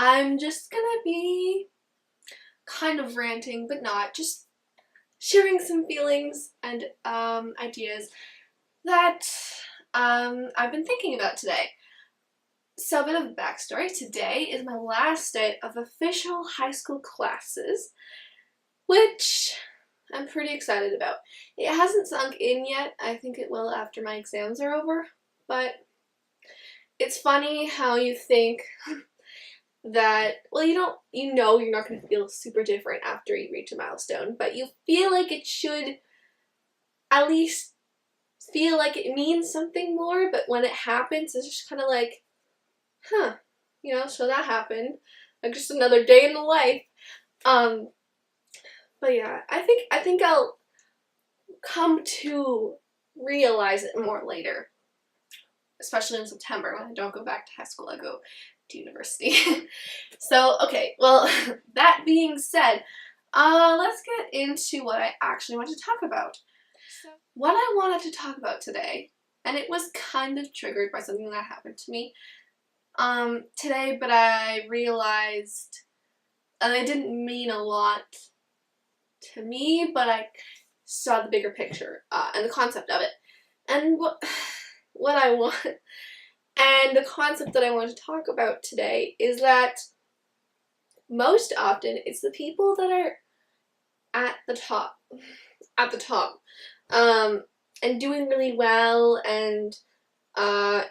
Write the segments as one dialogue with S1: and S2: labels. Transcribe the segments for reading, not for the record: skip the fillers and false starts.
S1: I'm just gonna be kind of ranting, but not, just sharing some feelings and ideas that I've been thinking about today. So a bit of backstory. Today is my last day of official high school classes, which I'm pretty excited about. It hasn't sunk in yet. I think it will after my exams are over, but it's funny how you think that, well, you know you're not going to feel super different after you reach a milestone, but you feel like it should at least feel like it means something more, but when it happens, it's just kind of like, huh, so that happened. Like just another day in the life. But yeah, I think I'll come to realize it more later. Especially in September when I don't go back to high school, I go to university. So, okay, well, that being said, let's get into what I actually want to talk about. So, what I wanted to talk about today, and it was kind of triggered by something that happened to me today, but I realized, and it didn't mean a lot to me, but I saw the bigger picture and the concept of it. And what I want, and the concept that I want to talk about today is that most often it's the people that are at the top, and doing really well, and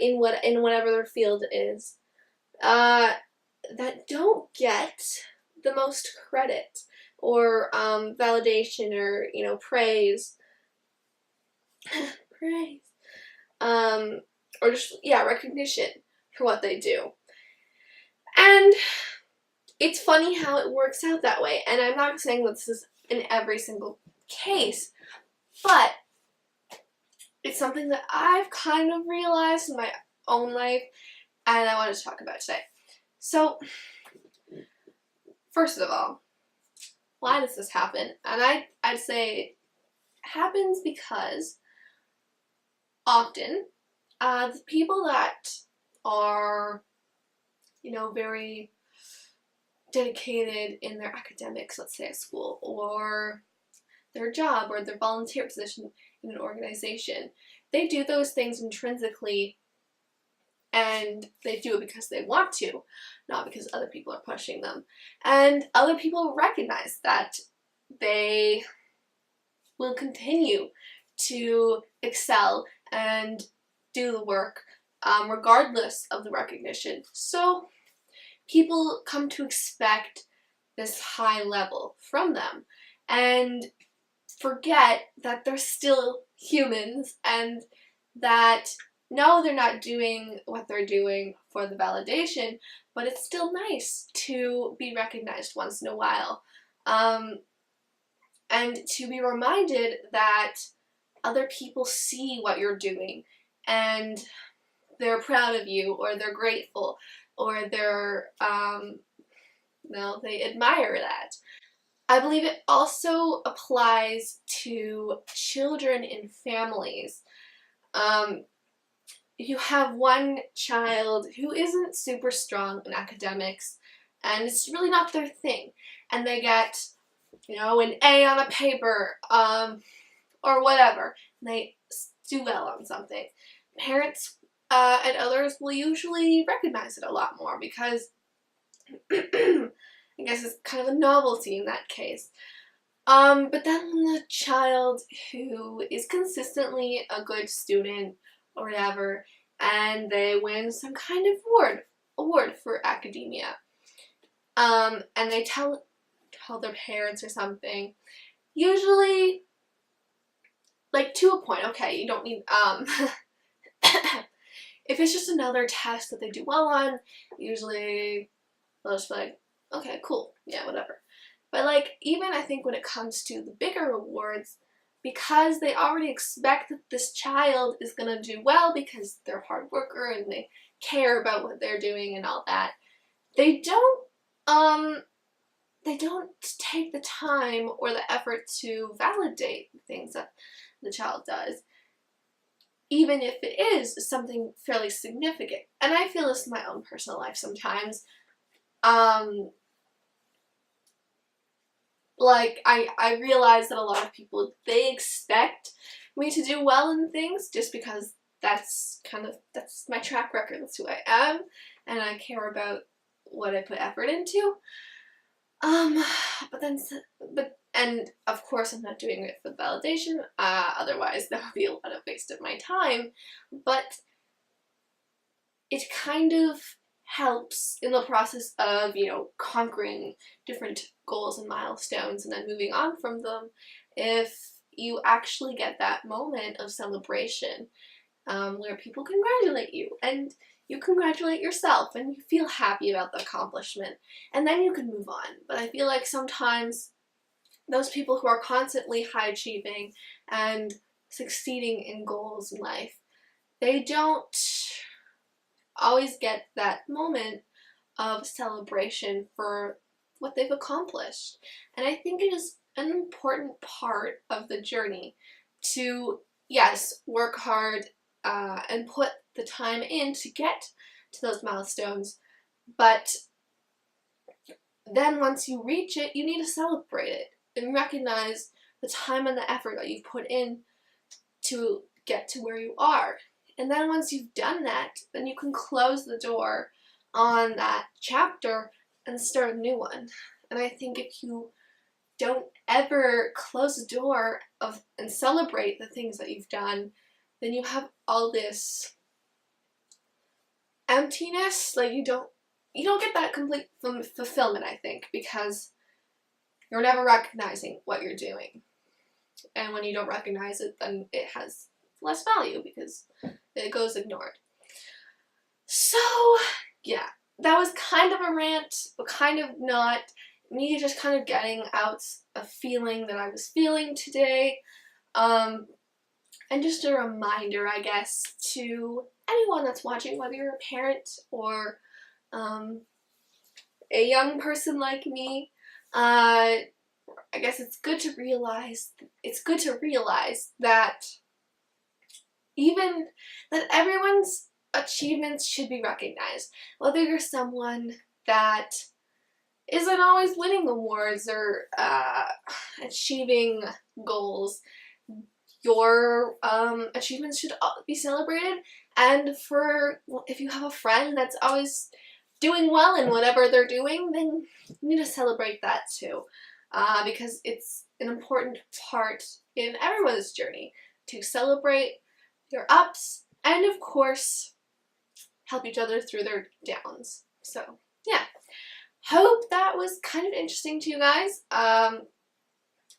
S1: in whatever their field is, that don't get the most credit or validation or praise. Or just, recognition for what they do. And it's funny how it works out that way, and I'm not saying that this is in every single case, but it's something that I've kind of realized in my own life, and I wanted to talk about today. So, first of all, why does this happen? And I'd say it happens because often the people that are, very dedicated in their academics, let's say at school, or their job, or their volunteer position in an organization, they do those things intrinsically, and they do it because they want to, not because other people are pushing them. And other people recognize that they will continue to excel and do the work regardless of the recognition. So people come to expect this high level from them and forget that they're still humans, and that no, they're not doing what they're doing for the validation, but it's still nice to be recognized once in a while, and to be reminded that other people see what you're doing and they're proud of you, or they're grateful, or they're, they admire that. I believe it also applies to children in families. You have one child who isn't super strong in academics, and it's really not their thing, and they get, an A on a paper, or whatever, and they do well on something. Parents and others will usually recognize it a lot more because I guess it's kind of a novelty in that case. But then the child who is consistently a good student or whatever, and they win some kind of award for academia, and they tell their parents or something, usually, like, to a point. Okay, you don't need, if it's just another test that they do well on, usually they'll just be like, okay, cool, yeah, whatever. But, like, even I think when it comes to the bigger awards, because they already expect that this child is gonna do well because they're a hard worker and they care about what they're doing and all that, they don't take the time or the effort to validate the things that the child does, even if it is something fairly significant. And I feel this in my own personal life sometimes. Like, I realize that a lot of people, they expect me to do well in things just because that's my track record, that's who I am, and I care about what I put effort into. And of course I'm not doing it for validation, otherwise that would be a lot of waste of my time, but it kind of helps in the process of, you know, conquering different goals and milestones and then moving on from them, if you actually get that moment of celebration where people congratulate you and you congratulate yourself and you feel happy about the accomplishment, and then you can move on. But I feel like sometimes those people who are constantly high achieving and succeeding in goals in life, they don't always get that moment of celebration for what they've accomplished. And I think it is an important part of the journey to, yes, work hard and put the time in to get to those milestones, but then once you reach it, you need to celebrate it and recognize the time and the effort that you've put in to get to where you are. And then once you've done that, then you can close the door on that chapter and start a new one. And I think if you don't ever close the door and celebrate the things that you've done, then you have all this emptiness. Like you don't get that complete fulfillment, I think, because you're never recognizing what you're doing. And when you don't recognize it, then it has less value because it goes ignored. So yeah, that was kind of a rant, but kind of not. Me just kind of getting out a feeling that I was feeling today. And just a reminder, I guess, to anyone that's watching, whether you're a parent or a young person like me, I guess it's good to realize that even that everyone's achievements should be recognized. Whether you're someone that isn't always winning awards or achieving goals, your achievements should be celebrated. And if you have a friend that's always doing well in whatever they're doing, then you need to celebrate that too, because it's an important part in everyone's journey to celebrate your ups and, of course, help each other through their downs. So yeah, hope that was kind of interesting to you guys,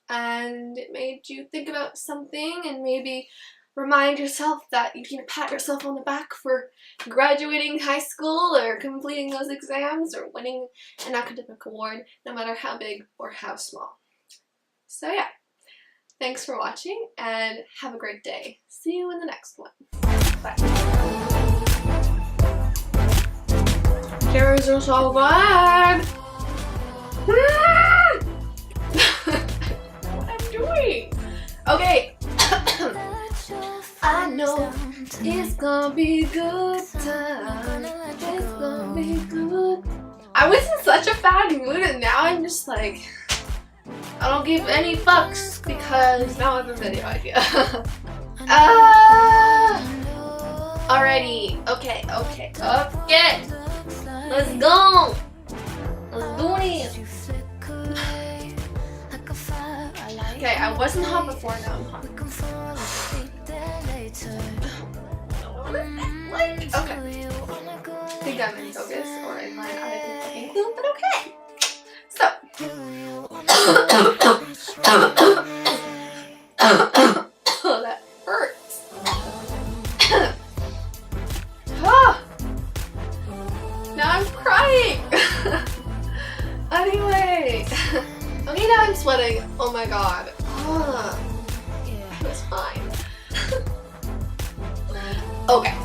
S1: and it made you think about something and maybe remind yourself that you can pat yourself on the back for graduating high school or completing those exams or winning an academic award, no matter how big or how small. So yeah, thanks for watching and have a great day. See you in the next one. Bye. Carrots are so good! What I'm doing? Okay. I know it's gonna be good time. It's gonna be good. I was in such a bad mood and now I'm just like, I don't give any fucks because now I have a video idea. Alrighty. Okay. Let's go. Let's do this. Okay, I wasn't hot before, now I'm hot. Okay. I think I'm in focus, or in line out of fucking clue, but okay. So. Oh, that hurts. Now I'm crying. Anyway. Okay, now I'm sweating. Oh my god. It was fine. Okay.